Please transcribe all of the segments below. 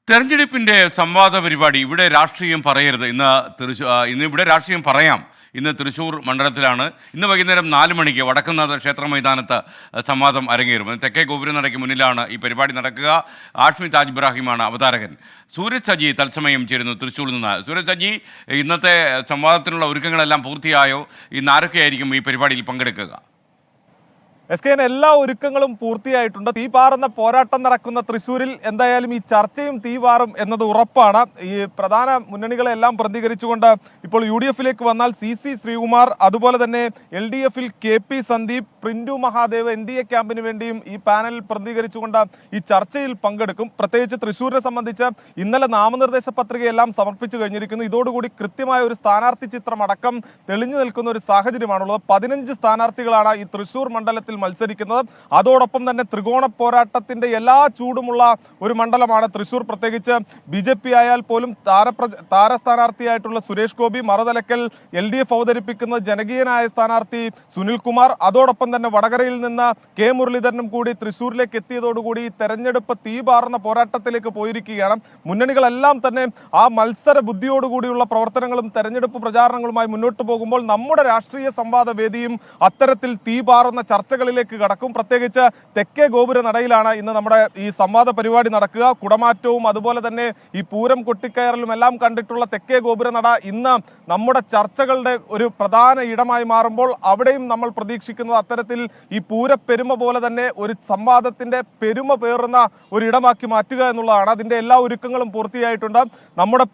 തെരഞ്ഞെടുപ്പിന്റെ സംവാദ പരിപാടി ഇവിടെ രാഷ്ട്രീയം പറയരുത് ഇന്ന് ഇവിടെ രാഷ്ട്രീയം പറയാം. ഇന്ന് തൃശ്ശൂർ മണ്ഡലത്തിലാണ്. ഇന്ന് വൈകുന്നേരം 4 മണിക്ക് വടക്കുന്നാഥ ക്ഷേത്ര മൈതാനത്ത് സംവാദം അരങ്ങേറും. തെക്കേ ഗോപുരനടയ്ക്ക് മുന്നിലാണ് ഈ പരിപാടി നടക്കുക. ആഷ്മി താജ് ഇബ്രാഹിമാണ് അവതാരകൻ. സൂരജ് സജി തത്സമയം ചേരുന്നു തൃശ്ശൂരിൽ നിന്ന്. സൂരജ് സജി, ഇന്നത്തെ സംവാദത്തിനുള്ള ഒരുക്കങ്ങളെല്ലാം പൂർത്തിയായോ? ഇന്ന് ആരൊക്കെയായിരിക്കും ഈ പരിപാടിയിൽ പങ്കെടുക്കുക? SKN എല്ലാ ഒരുക്കങ്ങളും പൂർത്തിയായിട്ടുണ്ട്. തീപാറുന്ന പോരാട്ടം നടക്കുന്ന തൃശ്ശൂരിൽ എന്തായാലും ഈ ചർച്ചയും തീപാറും എന്നത് ഉറപ്പാണ്. ഈ പ്രധാന മുന്നണികളെല്ലാം പ്രതികരിച്ചുകൊണ്ട് ഇപ്പോൾ UDF-ലേക്ക് വന്നാൽ CC ശ്രീകുമാർ, അതുപോലെ തന്നെ LDF-ൽ KP Sandeep, print Mahadev NDA ക്യാമ്പിന് വേണ്ടിയും ഈ പാനലിൽ പ്രതികരിച്ചുകൊണ്ട് ഈ ചർച്ചയിൽ പങ്കെടുക്കും. പ്രത്യേകിച്ച് തൃശ്ശൂരിനെ സംബന്ധിച്ച് ഇന്നലെ നാമനിർദ്ദേശ പത്രികയെല്ലാം സമർപ്പിച്ചു കഴിഞ്ഞിരിക്കുന്നു. ഇതോടുകൂടി കൃത്യമായ ഒരു സ്ഥാനാർത്ഥി ചിത്രം അടക്കം തെളിഞ്ഞു നിൽക്കുന്ന ഒരു സാഹചര്യമാണുള്ളത്. 15 സ്ഥാനാർത്ഥികളാണ് ഈ തൃശ്ശൂർ മണ്ഡലത്തിൽ മത്സരിക്കുന്നത്. അതോടൊപ്പം തന്നെ ത്രികോണ പോരാട്ടത്തിന്റെ എല്ലാ ചൂടുമുള്ള ഒരു മണ്ഡലമാണ് തൃശ്ശൂർ. പ്രത്യേകിച്ച് BJP ആയാൽ പോലും താര സ്ഥാനാർത്ഥിയായിട്ടുള്ള സുരേഷ് ഗോപി, മറുതലക്കൽ LDF അവതരിപ്പിക്കുന്ന ജനകീയനായ സ്ഥാനാർത്ഥി സുനിൽകുമാർ, അതോടൊപ്പം തന്നെ വടകരയിൽ നിന്ന് K മുരളീധരനും കൂടി തൃശ്ശൂരിലേക്ക് എത്തിയതോടുകൂടി തെരഞ്ഞെടുപ്പ് തീപാറുന്ന പോരാട്ടത്തിലേക്ക് പോയിരിക്കുകയാണ്. മുന്നണികളെല്ലാം തന്നെ ആ മത്സര ബുദ്ധിയോടുകൂടിയുള്ള പ്രവർത്തനങ്ങളും തെരഞ്ഞെടുപ്പ് പ്രചാരണങ്ങളുമായി മുന്നോട്ട് പോകുമ്പോൾ നമ്മുടെ രാഷ്ട്രീയ സംവാദ വേദിയും അത്തരത്തിൽ തീപാറുന്ന ചർച്ചകളിലേക്ക് കടക്കും. പ്രത്യേകിച്ച് തെക്കേ ഗോപുര നടയിലാണ് ഇന്ന് നമ്മുടെ ഈ സംവാദ പരിപാടി നടക്കുക. കുടമാറ്റവും അതുപോലെ തന്നെ ഈ പൂരം കൊട്ടിക്കയറലും എല്ലാം കണ്ടിട്ടുള്ള തെക്കേ ഗോപുര നട ഇന്ന് നമ്മുടെ ചർച്ചകളുടെ ഒരു പ്രധാന ഇടമായി മാറുമ്പോൾ അവിടെയും നമ്മൾ പ്രതീക്ഷിക്കുന്നത് അത്തരത്തിൽ ഈ പൂരപ്പെരുമ പോലെ തന്നെ ഒരു സംവാദത്തിന്റെ പെരുമ പേറുന്ന ഒരിടമാക്കി മാറ്റുക എന്നുള്ളതാണ്. അതിന്റെ എല്ലാ ഒരുക്കങ്ങളും പൂർത്തിയായിട്ടുണ്ട്. നമ്മുടെ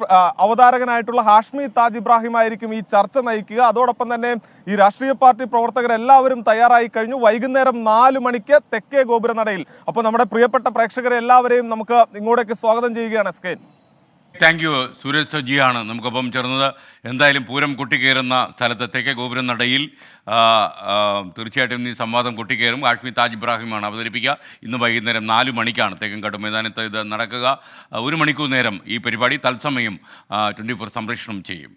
അവതാരകനായിട്ടുള്ള ആഷ്മി താജ് ഇബ്രാഹിം ആയിരിക്കും ഈ ചർച്ച നയിക്കുക. അതോടൊപ്പം തന്നെ ഈ രാഷ്ട്രീയ പാർട്ടി പ്രവർത്തകരെല്ലാവരും തയ്യാറായി കഴിഞ്ഞു. വൈകുന്നേരം 4 മണിക്ക് തെക്കേ ഗോപുര നടയിൽ. അപ്പോൾ നമ്മുടെ പ്രിയപ്പെട്ട പ്രേക്ഷകരെ എല്ലാവരെയും നമുക്ക് ഇങ്ങോട്ടേക്ക് സ്വാഗതം ചെയ്യുകയാണ്. SKN. Thank you. സൂരജ് സജിയാണ് നമുക്കൊപ്പം ചേർന്നത്. എന്തായാലും പൂരം കൊട്ടിക്കയറുന്ന സ്ഥലത്ത് തെക്കേ ഗോപുരം നടയിൽ തീർച്ചയായിട്ടും ഈ സംവാദം കൊട്ടിക്കയറും. ആഷ്മി താജ് ഇബ്രാഹിമാണ് അവതരിപ്പിക്കുക. ഇന്ന് വൈകുന്നേരം 4 മണിക്കാണ് തേക്കൻകാട് മൈതാനത്ത് ഇത് നടക്കുക. 1 മണിക്കൂർ നേരം ഈ പരിപാടി തത്സമയം 24 സംപ്രേഷണം ചെയ്യും.